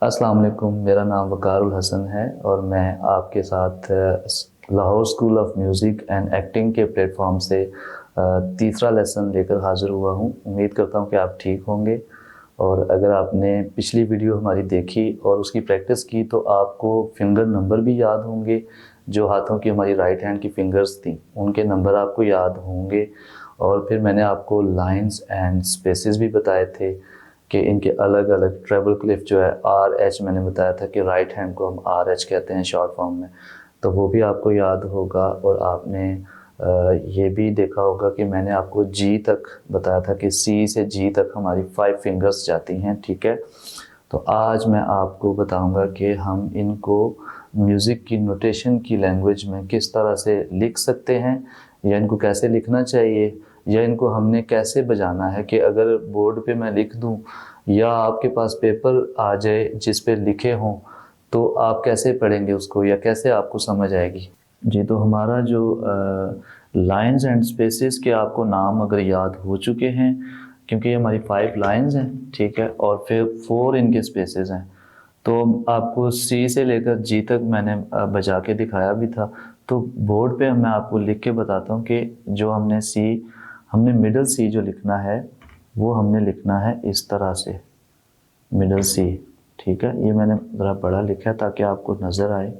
अस्सलाम वालेकुम। मेरा नाम वक़ारुल हसन है और मैं आपके साथ Lahore school of music and acting के प्लेटफॉर्म से तीसरा लेसन लेकर हाज़िर हुआ हूँ। उम्मीद करता हूँ कि आप ठीक होंगे। और अगर आपने पिछली वीडियो हमारी देखी और उसकी प्रैक्टिस की तो आपको फिंगर नंबर भी याद होंगे। जो हाथों की हमारी राइट हैंड की फिंगर्स थी उनके नंबर आपको याद होंगे। और फिर मैंने आपको लाइंस एंड स्पेसेस भी बताए थे कि इनके अलग अलग ट्रेबल क्लिफ जो है आर एच, मैंने बताया था कि राइट हैंड को हम आर एच कहते हैं शॉर्ट फॉर्म में, तो वो भी आपको याद होगा। और आपने ये भी देखा होगा कि मैंने आपको जी तक बताया था कि सी से जी तक हमारी 5 फिंगर्स जाती हैं, ठीक है। तो आज मैं आपको बताऊंगा कि हम इनको म्यूज़िक की नोटेशन की लैंग्वेज में किस तरह से लिख सकते हैं, या इनको कैसे लिखना चाहिए, या इनको हमने कैसे बजाना है। कि अगर बोर्ड पे मैं लिख दूं या आपके पास पेपर आ जाए जिस पे लिखे हों तो आप कैसे पढ़ेंगे उसको, या कैसे आपको समझ आएगी। जी, तो हमारा जो लाइंस एंड स्पेसेस के आपको नाम अगर याद हो चुके हैं, क्योंकि ये हमारी 5 लाइंस हैं, ठीक है, और फिर 4 इनके स्पेसेस हैं। तो आपको सी से लेकर जी तक मैंने बजा के दिखाया भी था। तो बोर्ड पे मैं आपको लिख के बताता हूँ कि जो हमने मिडल सी जो लिखना है वो हमने लिखना है इस तरह से, मिडल सी, ठीक है। ये मैंने ज़रा बड़ा लिखा है ताकि आपको नज़र आए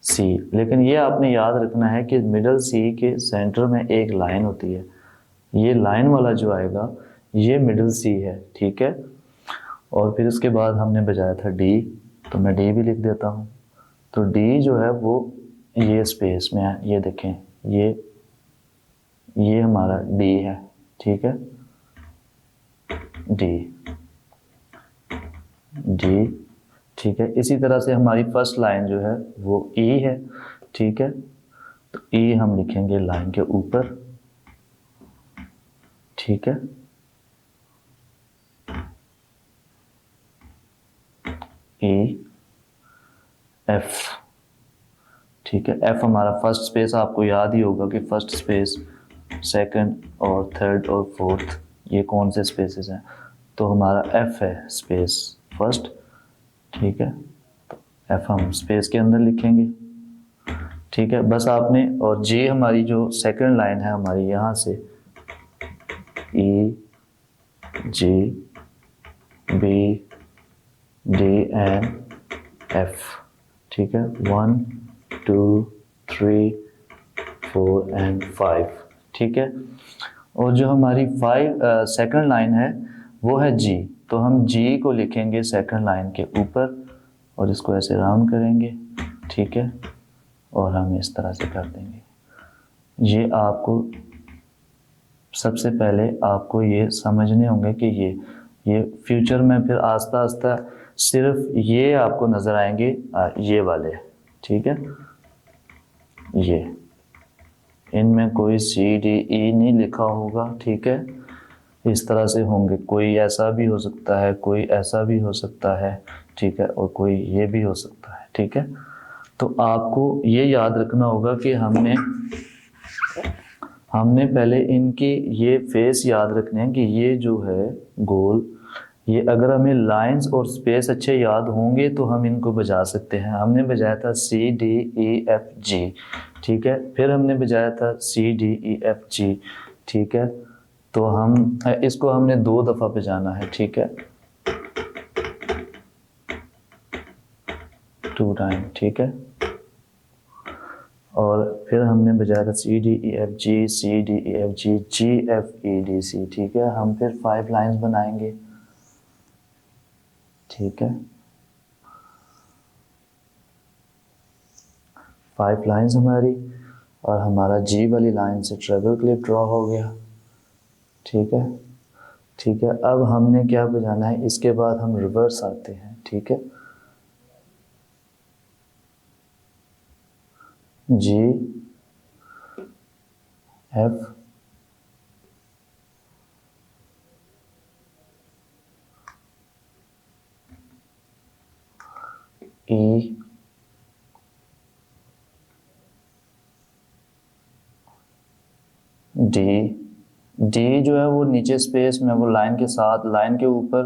सी। लेकिन ये आपने याद रखना है कि मिडल सी के सेंटर में एक लाइन होती है, ये लाइन वाला जो आएगा ये मिडल सी है, ठीक है। और फिर उसके बाद हमने बजाया था डी, तो मैं डी भी लिख देता हूँ। तो डी जो है वो ये स्पेस में है, ये देखें, ये हमारा डी है, ठीक है, डी डी, ठीक है। इसी तरह से हमारी फर्स्ट लाइन जो है वो ई है, ठीक है। तो ई हम लिखेंगे लाइन के ऊपर, ठीक है। ई एफ, ठीक है। एफ हमारा फर्स्ट स्पेस, आपको याद ही होगा कि फर्स्ट स्पेस, सेकंड और थर्ड और फोर्थ ये कौन से स्पेसेस हैं। तो हमारा एफ है स्पेस फर्स्ट, ठीक है। तो एफ हम स्पेस के अंदर लिखेंगे, ठीक है, बस आपने। और जी हमारी जो सेकंड लाइन है हमारी यहाँ से E G B D and F, ठीक है, 1 2 3 4 एंड 5, ठीक है। और जो हमारी सेकंड लाइन है वो है जी, तो हम जी को लिखेंगे सेकंड लाइन के ऊपर और इसको ऐसे राउंड करेंगे, ठीक है, और हम इस तरह से कर देंगे। ये आपको सबसे पहले आपको ये समझने होंगे कि ये फ्यूचर में फिर आस्ता आस्ता सिर्फ ये आपको नज़र आएंगे, ये वाले, ठीक है। ये इनमें कोई सी डी ई नहीं लिखा होगा, ठीक है। इस तरह से होंगे, कोई ऐसा भी हो सकता है, कोई ऐसा भी हो सकता है, ठीक है, और कोई ये भी हो सकता है, ठीक है। तो आपको ये याद रखना होगा कि हमने पहले इनकी ये फेस याद रखने हैं कि ये जो है गोल, ये अगर हमें लाइंस और स्पेस अच्छे याद होंगे तो हम इनको बजा सकते हैं। हमने बजाया था सी डी ई एफ जी, ठीक है, फिर हमने बजाया था सी डी ई एफ जी, ठीक है। तो हम इसको हमने 2 दफ़ा बजाना है, ठीक है, 2 टाइम, ठीक है। और फिर हमने बजाया था C D E F G, C D E F G, G F E D C, ठीक है। हम फिर 5 लाइंस बनाएंगे, ठीक है, 5 लाइंस हमारी, और हमारा जी वाली लाइन से ट्रेबल क्लिप ड्रॉ हो गया, ठीक है, ठीक है। अब हमने क्या बजाना है, इसके बाद हम रिवर्स आते हैं, ठीक है, जी एफ ई डी, डी जो है वो नीचे स्पेस में, वो लाइन के साथ, लाइन के ऊपर